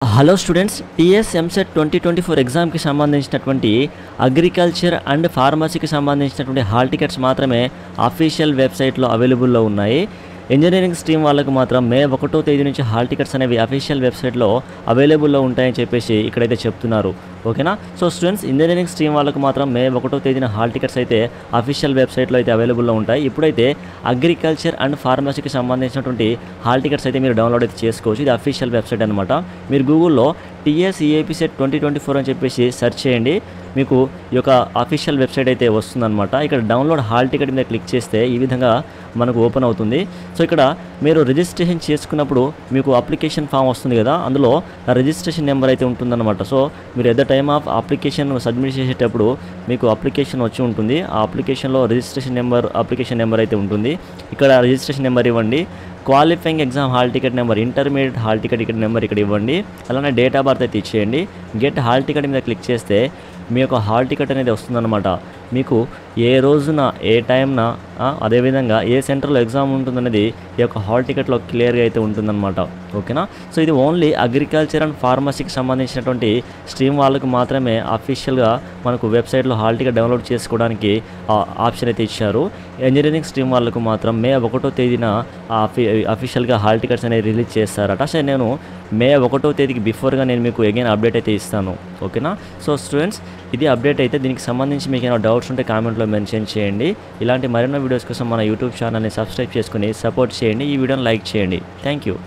Hello students, TS EAMCET 2024 ఎగ్జామ్కి సంబంధించినటువంటి agriculture and ఫార్మసీకి సంబంధించినటువంటి హాల్ టికెట్స్ మాత్రమే అఫీషియల్ వెబ్సైట్లో అవైలబుల్లో ఉన్నాయి. ఇంజనీరింగ్ స్ట్రీమ్ వాళ్ళకు మాత్రం మే 1వ తేదీ నుంచి హాల్ టికెట్స్ అనేవి అఫీషియల్ వెబ్సైట్లో అవైలబుల్లో ఉంటాయని చెప్పేసి ఇక్కడైతే చెప్తున్నారు. ఓకేనా? సో స్టూడెంట్స్, ఇంజనీరింగ్ స్ట్రీమ్ వాళ్ళకు మాత్రం మే 1వ తేదీన హాల్ టికెట్స్ అయితే అఫీషియల్ వెబ్సైట్లో అయితే అవైలబుల్లో ఉంటాయి. ఇప్పుడైతే అగ్రికల్చర్ అండ్ ఫార్మసీకి సంబంధించినటువంటి హాల్ టికెట్స్ అయితే మీరు డౌన్లోడ్ అయితే చేసుకోవచ్చు. ఇది అఫీషియల్ వెబ్సైట్ అనమాట. మీరు గూగుల్లో టీఎస్ ఈఏపీ సెట్ 2024 అని చెప్పేసి సెర్చ్ చేయండి. మీకు ఈ యొక్క అఫీషియల్ వెబ్సైట్ అయితే వస్తుందన్నమాట. ఇక్కడ డౌన్లోడ్ హాల్ టికెట్ మీద క్లిక్ చేస్తే ఈ విధంగా మనకు ఓపెన్ అవుతుంది. సో ఇక్కడ మీరు రిజిస్ట్రేషన్ చేసుకున్నప్పుడు మీకు అప్లికేషన్ ఫామ్ వస్తుంది కదా, అందులో రిజిస్ట్రేషన్ నెంబర్ అయితే ఉంటుందన్నమాట. సో మీరు at the time of application submit చేసేటప్పుడు మీకు అప్లికేషన్ వచ్చి ఉంటుంది. ఆ అప్లికేషన్లో అప్లికేషన్ నెంబర్ అయితే ఉంటుంది. ఇక్కడ రిజిస్ట్రేషన్ నెంబర్ ఇవ్వండి. Qualifying exam hall ticket number, intermediate hall ticket number ఇక్కడ ఇవ్వండి. అలానే డేట్ ఆఫ్ బర్త్ అయితే ఇచ్చేయండి. గెట్ హాల్ టికెట్ మీద క్లిక్ చేస్తే మీ యొక్క హాల్ టికెట్ అనేది వస్తుందన్నమాట. మీకు ఏ రోజున ఏ టైంన అదేవిధంగా ఏ సెంటర్లో ఎగ్జామ్ ఉంటుందనేది ఈ యొక్క హాల్ టికెట్లో క్లియర్గా అయితే ఉంటుందన్నమాట. ఓకేనా? సో ఇది ఓన్లీ అగ్రికల్చర్ అండ్ ఫార్మసీకి సంబంధించినటువంటి స్ట్రీమ్ వాళ్ళకు మాత్రమే అఫీషియల్గా మనకు వెబ్సైట్లో హాల్ టికెట్ డౌన్లోడ్ చేసుకోవడానికి ఆప్షన్ అయితే ఇచ్చారు. ఇంజనీరింగ్ స్ట్రీమ్ వాళ్ళకు మాత్రం మే 1వ తేదీన అఫీషియల్గా హాల్ టికెట్స్ అనేది రిలీజ్ చేస్తారట. సో నేను మే 1వ తేదీకి బిఫోర్గా నేను మీకు అగైన్ అప్డేట్ అయితే ఇస్తాను. ఓకేనా? సో స్టూడెంట్స్, ఇది అప్డేట్ అయితే. దీనికి సంబంధించి మీకు ఏమైనా డౌట్స్ ఉంటే కామెంట్లో మెన్షన్ చేయండి. ఇలాంటి మరిన్ని వీడియోస్ కోసం మన యూట్యూబ్ ఛానల్ని సబ్స్క్రైబ్ చేసుకుని సపోర్ట్ చేయండి. ఈ వీడియోని లైక్ చేయండి. Thank you.